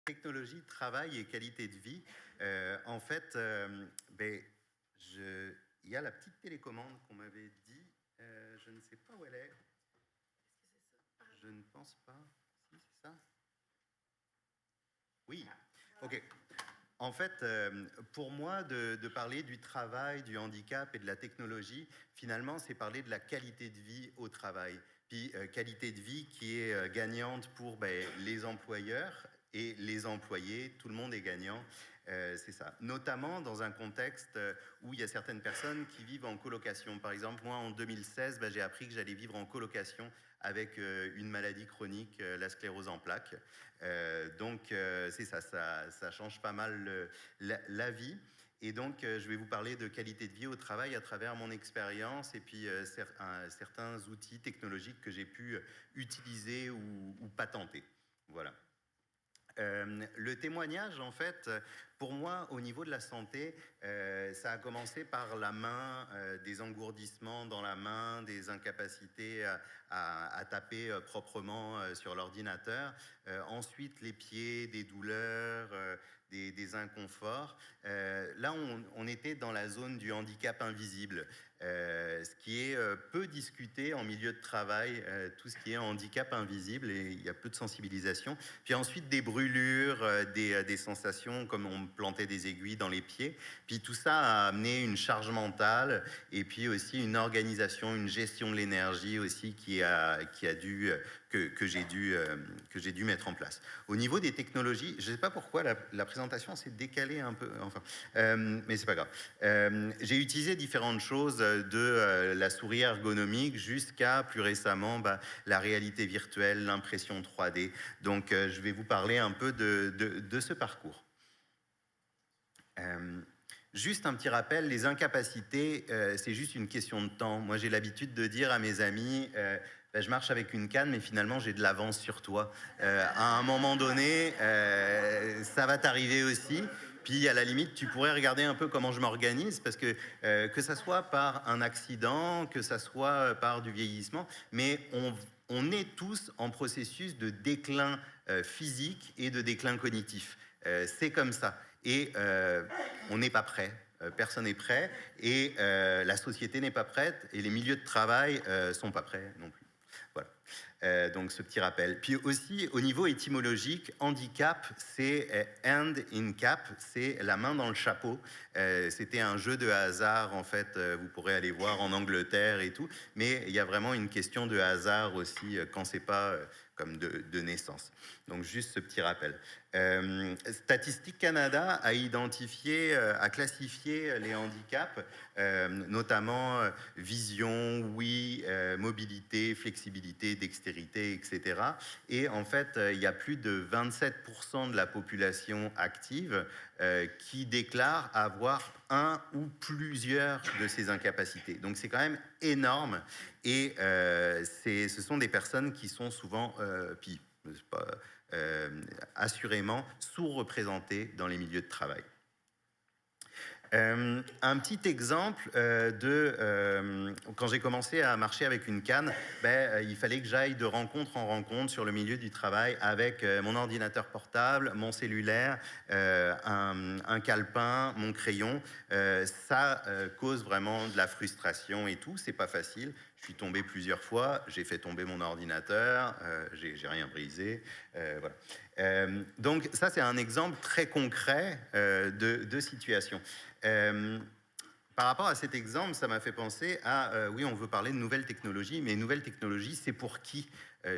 Technologie, travail et qualité de vie. En fait, il y a la petite télécommande qu'on m'avait dit. Je ne sais pas où elle est. Je ne pense pas. Si, c'est ça. Oui. Ok. En fait, pour moi, de parler du travail, du handicap et de la technologie, finalement, c'est parler de la qualité de vie au travail. Puis, qualité de vie qui est gagnante pour les employeurs et les employés. Tout le monde est gagnant, c'est ça. Notamment dans un contexte où il y a certaines personnes qui vivent en colocation. Par exemple, moi, en 2016, j'ai appris que j'allais vivre en colocation avec une maladie chronique, la sclérose en plaques. C'est ça change pas mal la vie. Et donc, je vais vous parler de qualité de vie au travail à travers mon expérience et puis certains outils technologiques que j'ai pu utiliser ou patenter. Voilà. Le témoignage, en fait, pour moi, au niveau de la santé, ça a commencé par la main, des engourdissements dans la main, des incapacités à taper proprement sur l'ordinateur. Ensuite, les pieds, des douleurs, des inconforts. Là, on était dans la zone du handicap invisible, ce qui est peu discuté en milieu de travail, tout ce qui est handicap invisible, et il y a peu de sensibilisation. Puis ensuite, des brûlures, des sensations comme on me plantait des aiguilles dans les pieds. Puis tout ça a amené une charge mentale et puis aussi une organisation, une gestion de l'énergie aussi que j'ai dû mettre en place. Au niveau des technologies, je ne sais pas pourquoi la présentation s'est décalée un peu, mais c'est pas grave. J'ai utilisé différentes choses, de la souris ergonomique jusqu'à plus récemment la réalité virtuelle, l'impression 3D. Donc je vais vous parler un peu de ce parcours. Juste un petit rappel, les incapacités, c'est juste une question de temps. Moi, j'ai l'habitude de dire à mes amis, je marche avec une canne, mais finalement, j'ai de l'avance sur toi. À un moment donné, ça va t'arriver aussi. Puis, à la limite, tu pourrais regarder un peu comment je m'organise, parce que ça soit par un accident, que ça soit par du vieillissement, mais on est tous en processus de déclin physique et de déclin cognitif. C'est comme ça. Et on n'est pas prêt. Personne n'est prêt. Et la société n'est pas prête. Et les milieux de travail sont pas prêts non plus. Voilà. Donc ce petit rappel. Puis aussi, au niveau étymologique, handicap, c'est hand in cap, c'est la main dans le chapeau. C'était un jeu de hasard, en fait, vous pourrez aller voir en Angleterre et tout, mais il y a vraiment une question de hasard aussi quand c'est pas comme de naissance. Donc juste ce petit rappel. Statistique Canada a identifié, a classifié les handicaps, notamment vision, ouïe, mobilité, flexibilité, dextérité, etc. Et en fait, il y a plus de 27% de la population active qui déclare avoir un ou plusieurs de ces incapacités. Donc c'est quand même énorme. Et ce sont des personnes qui sont souvent, assurément, sous-représentées dans les milieux de travail. Un petit exemple quand j'ai commencé à marcher avec une canne, il fallait que j'aille de rencontre en rencontre sur le milieu du travail avec mon ordinateur portable, mon cellulaire, un calepin, mon crayon. Ça cause vraiment de la frustration et tout, c'est pas facile. Je suis tombé plusieurs fois, j'ai fait tomber mon ordinateur, j'ai rien brisé, voilà. Donc ça, c'est un exemple très concret de situation. Par rapport à cet exemple, ça m'a fait penser à, oui, on veut parler de nouvelles technologies, mais nouvelles technologies, c'est pour qui ?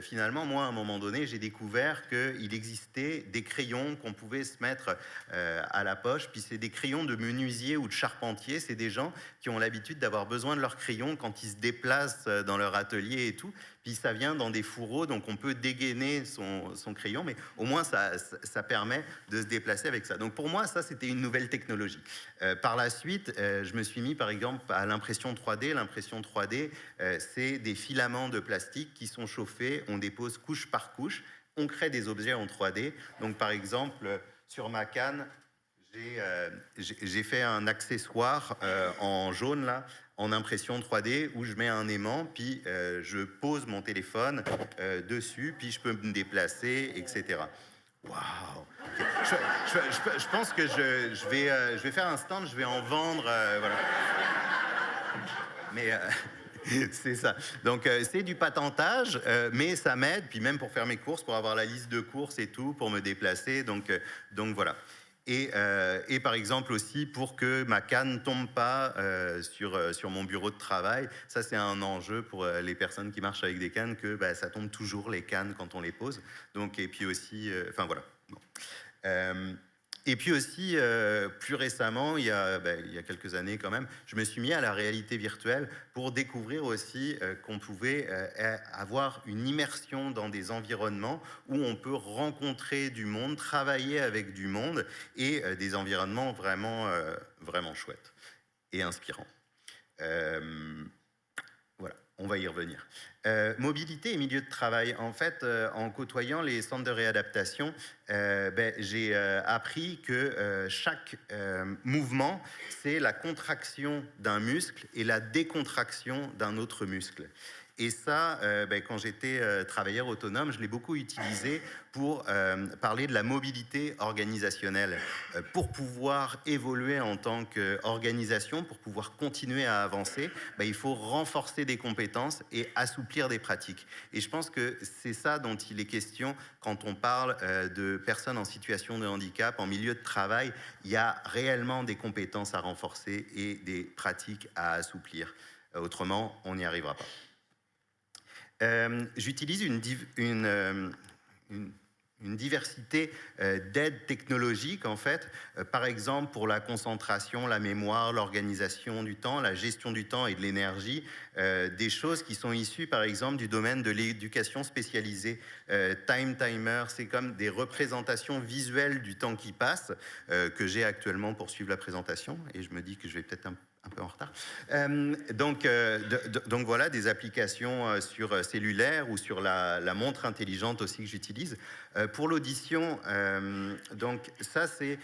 Finalement, moi, à un moment donné, j'ai découvert qu'il existait des crayons qu'on pouvait se mettre à la poche, puis c'est des crayons de menuisier ou de charpentier, c'est des gens qui ont l'habitude d'avoir besoin de leurs crayons quand ils se déplacent dans leur atelier et tout, puis ça vient dans des fourreaux, donc on peut dégainer son crayon, mais au moins ça permet de se déplacer avec ça. Donc pour moi, ça, c'était une nouvelle technologie. Par la suite, je me suis mis, par exemple, à l'impression 3D. L'impression 3D, c'est des filaments de plastique qui sont chauffés, on dépose couche par couche, on crée des objets en 3D. Donc par exemple, sur ma canne, j'ai fait un accessoire en jaune, là, en impression 3D, où je mets un aimant, puis je pose mon téléphone dessus, puis je peux me déplacer, etc. Waouh! Je pense que je vais faire un stand, je vais en vendre, voilà. Mais c'est ça. Donc c'est du patentage, mais ça m'aide, puis même pour faire mes courses, pour avoir la liste de courses et tout, pour me déplacer. Donc voilà. Et par exemple aussi pour que ma canne ne tombe pas sur mon bureau de travail. Ça, c'est un enjeu pour les personnes qui marchent avec des cannes, que bah, ça tombe toujours les cannes quand on les pose. Donc, et puis aussi, enfin voilà. Bon. Euh, et puis aussi, plus récemment, il y a quelques années quand même, je me suis mis à la réalité virtuelle pour découvrir aussi qu'on pouvait avoir une immersion dans des environnements où on peut rencontrer du monde, travailler avec du monde et des environnements vraiment chouettes et inspirants. Voilà, on va y revenir. Mobilité et milieu de travail. En fait, en côtoyant les centres de réadaptation, j'ai appris que chaque mouvement, c'est la contraction d'un muscle et la décontraction d'un autre muscle. Et ça, quand j'étais travailleur autonome, je l'ai beaucoup utilisé pour parler de la mobilité organisationnelle. Pour pouvoir évoluer en tant qu'organisation, pour pouvoir continuer à avancer, il faut renforcer des compétences et assouplir des pratiques. Et je pense que c'est ça dont il est question quand on parle de personnes en situation de handicap, en milieu de travail. Il y a réellement des compétences à renforcer et des pratiques à assouplir. Autrement, on n'y arrivera pas. J'utilise une diversité d'aides technologiques, en fait, par exemple pour la concentration, la mémoire, l'organisation du temps, la gestion du temps et de l'énergie, des choses qui sont issues, par exemple, du domaine de l'éducation spécialisée. Time Timer, c'est comme des représentations visuelles du temps qui passe, que j'ai actuellement pour suivre la présentation, et je me dis que je vais peut-être un peu en retard. Donc voilà, des applications sur cellulaire ou sur la montre intelligente aussi que j'utilise. Pour l'audition, donc ça c'est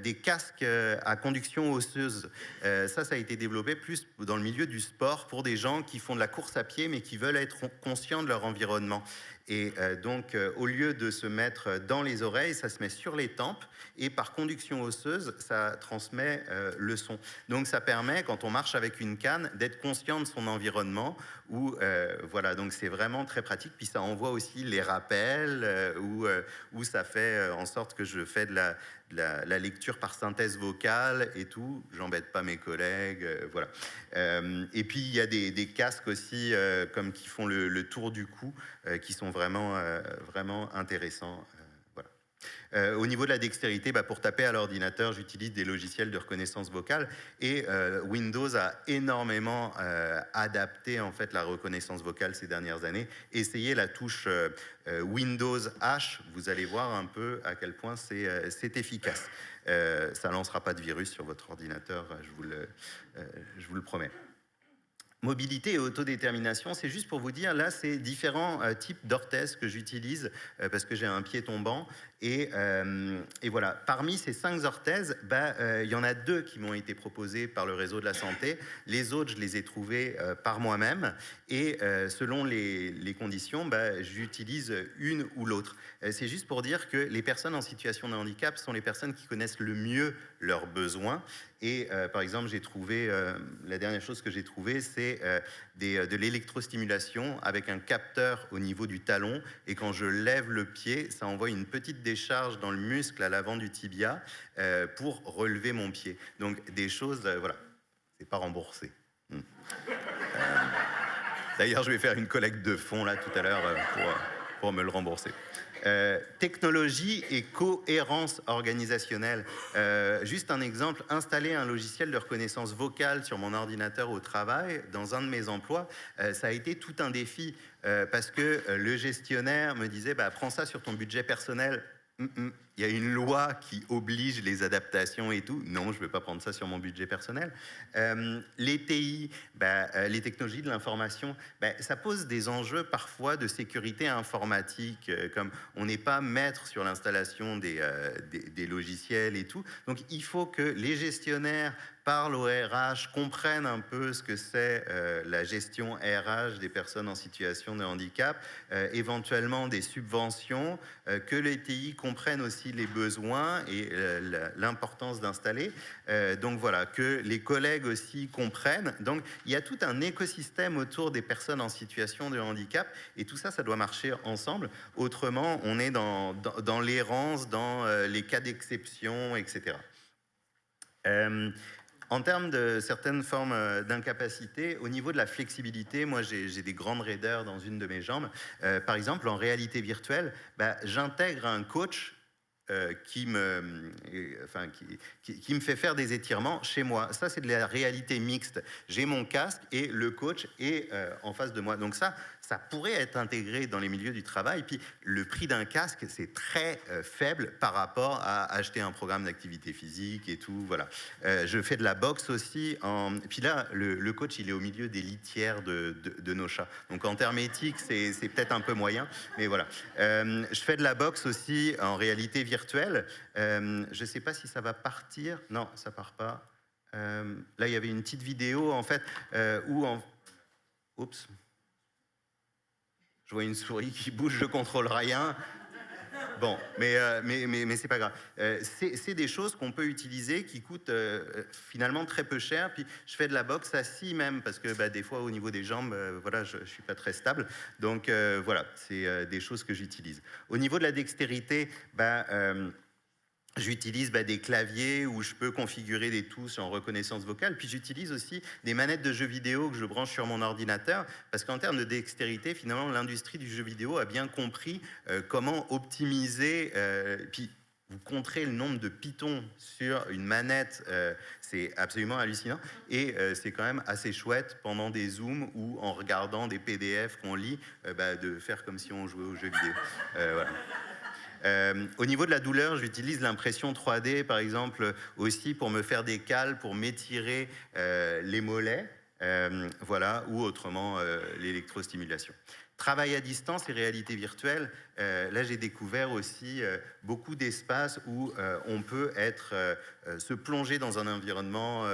des casques à conduction osseuse. Ça a été développé plus dans le milieu du sport pour des gens qui font de la course à pied mais qui veulent être conscients de leur environnement. Et donc, au lieu de se mettre dans les oreilles, ça se met sur les tempes et par conduction osseuse, ça transmet le son. Donc, ça permet, quand on marche avec une canne, d'être conscient de son environnement. Voilà, donc c'est vraiment très pratique. Puis ça envoie aussi les rappels où ça fait en sorte que je fais de la lecture par synthèse vocale et tout. J'embête pas mes collègues, voilà. Et puis il y a des casques aussi comme qui font le tour du cou, qui sont vraiment intéressants. Au niveau de la dextérité, pour taper à l'ordinateur, j'utilise des logiciels de reconnaissance vocale et Windows a énormément adapté en fait la reconnaissance vocale ces dernières années. Essayez la touche Windows H, vous allez voir un peu à quel point c'est efficace. Ça ne lancera pas de virus sur votre ordinateur, je vous le promets. Mobilité et autodétermination, c'est juste pour vous dire, là, c'est différents types d'orthèses que j'utilise parce que j'ai un pied tombant. Et voilà, parmi ces 5 orthèses, y en a 2 qui m'ont été proposées par le réseau de la santé. Les autres, je les ai trouvées par moi-même. Et selon les conditions, j'utilise une ou l'autre. C'est juste pour dire que les personnes en situation de handicap sont les personnes qui connaissent le mieux leurs besoins. Et par exemple, j'ai trouvé, la dernière chose que j'ai trouvée, c'est de l'électrostimulation avec un capteur au niveau du talon. Et quand je lève le pied, ça envoie une petite décharge dans le muscle à l'avant du tibia pour relever mon pied. Donc des choses, voilà, c'est pas remboursé. D'ailleurs, je vais faire une collecte de fonds là tout à l'heure pour me le rembourser. Technologie et cohérence organisationnelle. Juste un exemple, installer un logiciel de reconnaissance vocale sur mon ordinateur au travail, dans un de mes emplois, ça a été tout un défi parce que le gestionnaire me disait prends ça sur ton budget personnel. Il il y a une loi qui oblige les adaptations et tout. Non, je ne vais pas prendre ça sur mon budget personnel. Les TI, les technologies de l'information, ça pose des enjeux parfois de sécurité informatique, comme on n'est pas maître sur l'installation des logiciels et tout. Donc il faut que les gestionnaires parlent au RH, comprennent un peu ce que c'est la gestion RH des personnes en situation de handicap, éventuellement des subventions, que les TI comprennent aussi les besoins et l'importance d'installer. Donc voilà, que les collègues aussi comprennent. Donc il y a tout un écosystème autour des personnes en situation de handicap et tout ça, ça doit marcher ensemble. Autrement, on est dans l'errance, dans les cas d'exception, etc. En termes de certaines formes d'incapacité, au niveau de la flexibilité, moi j'ai des grandes raideurs dans une de mes jambes. Par exemple, en réalité virtuelle, j'intègre un coach qui me fait faire des étirements chez moi. Ça, c'est de la réalité mixte. J'ai mon casque et le coach est en face de moi. Donc ça pourrait être intégré dans les milieux du travail. Puis le prix d'un casque, c'est très faible par rapport à acheter un programme d'activité physique et tout. Voilà. Je fais de la boxe aussi. Puis là, le coach, il est au milieu des litières de nos chats. Donc en termes éthiques, c'est peut-être un peu moyen. Mais voilà. Je fais de la boxe aussi en réalité virtuelle. Je ne sais pas si ça va partir. Non, ça part pas. Là, il y avait une petite vidéo, en fait, où... Oups. Je vois une souris qui bouge, je contrôle rien. Bon, mais c'est pas grave. C'est des choses qu'on peut utiliser qui coûtent finalement très peu cher. Puis je fais de la boxe assis même parce que des fois au niveau des jambes, voilà, je suis pas très stable. Donc voilà, c'est des choses que j'utilise. Au niveau de la dextérité, j'utilise des claviers où je peux configurer des touches en reconnaissance vocale. Puis j'utilise aussi des manettes de jeux vidéo que je branche sur mon ordinateur. Parce qu'en termes de dextérité, finalement, l'industrie du jeu vidéo a bien compris comment optimiser. Puis vous compterez le nombre de pitons sur une manette, c'est absolument hallucinant. Et c'est quand même assez chouette pendant des zooms ou en regardant des PDF qu'on lit, de faire comme si on jouait aux jeux vidéo. Voilà. Au niveau de la douleur, j'utilise l'impression 3D, par exemple, aussi pour me faire des cales, pour m'étirer les mollets, voilà, ou autrement l'électrostimulation. Travail à distance et réalité virtuelle, là j'ai découvert aussi beaucoup d'espaces où on peut se plonger dans un environnement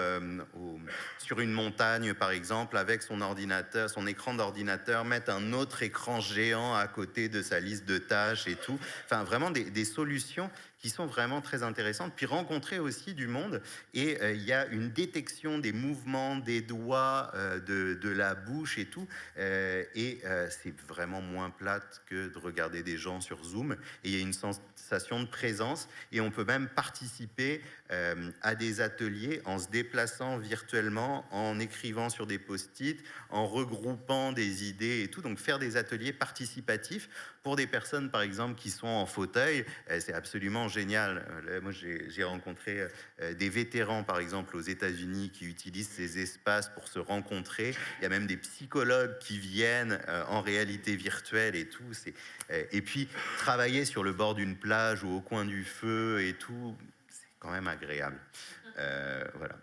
sur une montagne par exemple avec son ordinateur, son écran d'ordinateur, mettre un autre écran géant à côté de sa liste de tâches et tout. Enfin vraiment des solutions qui sont vraiment très intéressantes, puis rencontrer aussi du monde. Et il y a une détection des mouvements des doigts, de la bouche et tout. C'est vraiment moins plate que de regarder des gens sur Zoom. Et il y a une sensation de présence. Et on peut même participer à des ateliers en se déplaçant virtuellement, en écrivant sur des post-it, en regroupant des idées et tout. Donc faire des ateliers participatifs pour des personnes, par exemple, qui sont en fauteuil, c'est absolument génial. Moi, j'ai rencontré des vétérans, par exemple, aux États-Unis, qui utilisent ces espaces pour se rencontrer. Il y a même des psychologues qui viennent en réalité virtuelle et tout. Et puis, travailler sur le bord d'une plage ou au coin du feu et tout, c'est quand même agréable. Voilà.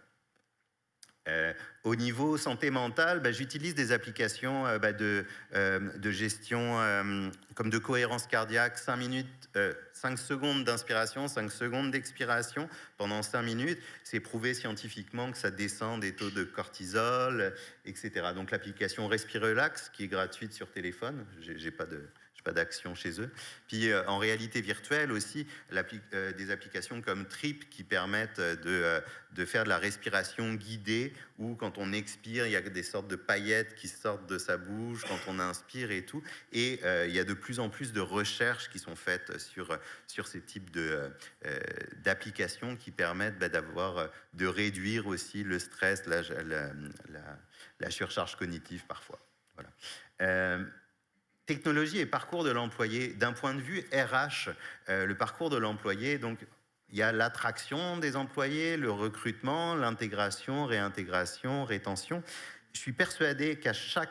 Au niveau santé mentale, j'utilise des applications de gestion comme de cohérence cardiaque, 5 secondes d'inspiration, 5 secondes d'expiration pendant 5 minutes. C'est prouvé scientifiquement que ça descend des taux de cortisol, etc. Donc l'application Respirelax, qui est gratuite sur téléphone, j'ai pas d'action chez eux. Puis en réalité virtuelle aussi, des applications comme Trip qui permettent de faire de la respiration guidée, où quand on expire, il y a des sortes de paillettes qui sortent de sa bouche quand on inspire et tout. Et il y a de plus en plus de recherches qui sont faites sur ces types d'applications qui permettent de réduire aussi le stress, la surcharge cognitive parfois. Voilà. Technologie et parcours de l'employé. D'un point de vue RH, le parcours de l'employé, donc il y a l'attraction des employés, le recrutement, l'intégration, réintégration, rétention. Je suis persuadé qu'à chaque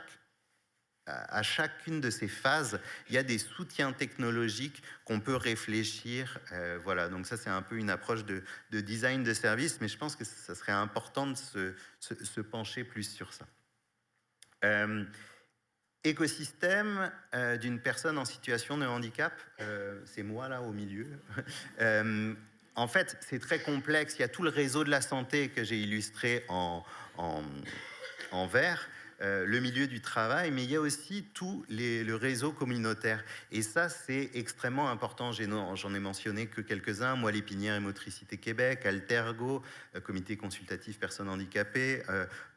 à chacune de ces phases, il y a des soutiens technologiques qu'on peut réfléchir. Voilà, donc ça, c'est un peu une approche de design de service, mais je pense que ça serait important de se pencher plus sur ça. Écosystème d'une personne en situation de handicap, c'est moi là au milieu. En fait, c'est très complexe. Il y a tout le réseau de la santé que j'ai illustré en vert, le milieu du travail, mais il y a aussi tout le réseau communautaire. Et ça, c'est extrêmement important. J'en ai mentionné que quelques-uns. Moi, l'Épinière et Motricité Québec, Altergo, Comité consultatif personnes handicapées,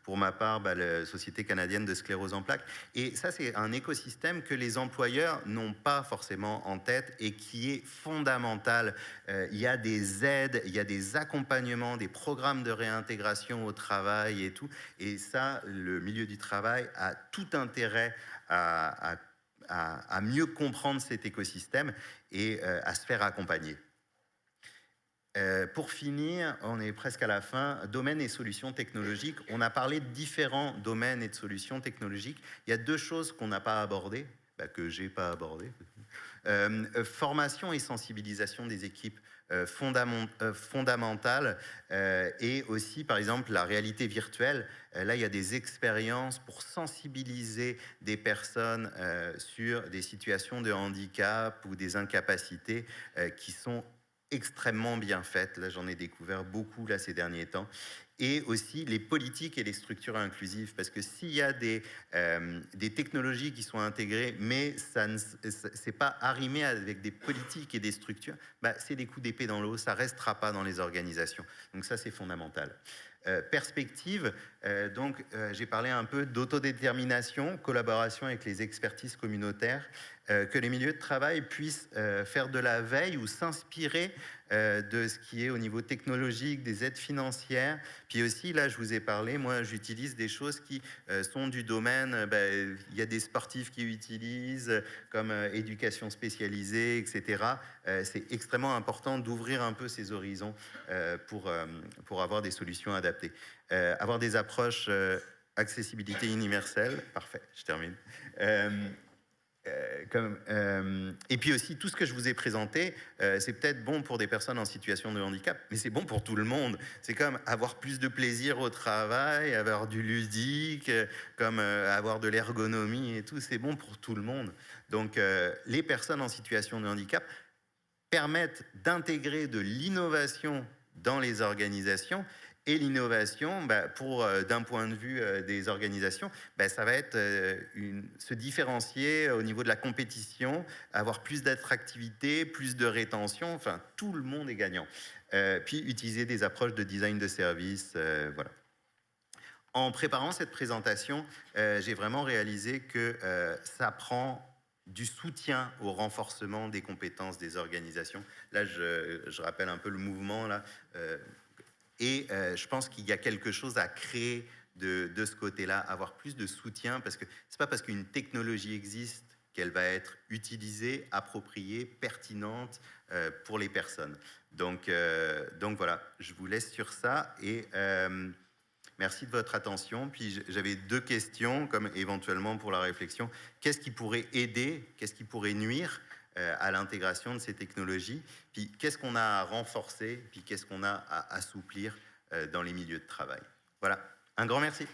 pour ma part, la Société canadienne de sclérose en plaques. Et ça, c'est un écosystème que les employeurs n'ont pas forcément en tête et qui est fondamental. Il y a des aides, il y a des accompagnements, des programmes de réintégration au travail et tout. Et ça, le milieu du travail a tout intérêt à mieux comprendre cet écosystème et à se faire accompagner. Pour finir, on est presque à la fin, domaines et solutions technologiques. On a parlé de différents domaines et de solutions technologiques. Il y a deux choses qu'on n'a pas abordées, que j'ai pas abordées. Formation et sensibilisation des équipes fondamentales et aussi, par exemple, la réalité virtuelle. Là, il y a des expériences pour sensibiliser des personnes sur des situations de handicap ou des incapacités qui sont extrêmement bien faites. Là, j'en ai découvert beaucoup là, ces derniers temps. Et aussi les politiques et les structures inclusives, parce que s'il y a des technologies qui sont intégrées, mais ça n'est pas arrimé avec des politiques et des structures, c'est des coups d'épée dans l'eau, ça ne restera pas dans les organisations. Donc ça, c'est fondamental. Perspective, donc j'ai parlé un peu d'autodétermination, collaboration avec les expertises communautaires, que les milieux de travail puissent faire de la veille ou s'inspirer de ce qui est au niveau technologique, des aides financières. Puis aussi, là, je vous ai parlé, moi, j'utilise des choses qui sont du domaine, il y a des sportifs qui utilisent, comme éducation spécialisée, etc. C'est extrêmement important d'ouvrir un peu ces horizons pour avoir des solutions adaptées. Avoir des approches accessibilité universelle, parfait, je termine. Et puis aussi, tout ce que je vous ai présenté, c'est peut-être bon pour des personnes en situation de handicap, mais c'est bon pour tout le monde. C'est comme avoir plus de plaisir au travail, avoir du ludique, comme avoir de l'ergonomie et tout, c'est bon pour tout le monde. Donc, les personnes en situation de handicap permettent d'intégrer de l'innovation dans les organisations. Et l'innovation, d'un point de vue des organisations, ça va être se différencier au niveau de la compétition, avoir plus d'attractivité, plus de rétention, enfin, tout le monde est gagnant. Puis utiliser des approches de design de service, voilà. En préparant cette présentation, j'ai vraiment réalisé que ça prend du soutien au renforcement des compétences des organisations. Là, je rappelle un peu le mouvement, là. Et je pense qu'il y a quelque chose à créer de ce côté-là, avoir plus de soutien, parce que c'est pas parce qu'une technologie existe qu'elle va être utilisée, appropriée, pertinente pour les personnes. Donc voilà, je vous laisse sur ça et merci de votre attention. Puis j'avais deux questions, comme éventuellement pour la réflexion. Qu'est-ce qui pourrait aider, qu'est-ce qui pourrait nuire à l'intégration de ces technologies, puis qu'est-ce qu'on a à renforcer, puis qu'est-ce qu'on a à assouplir dans les milieux de travail. Voilà, un grand merci.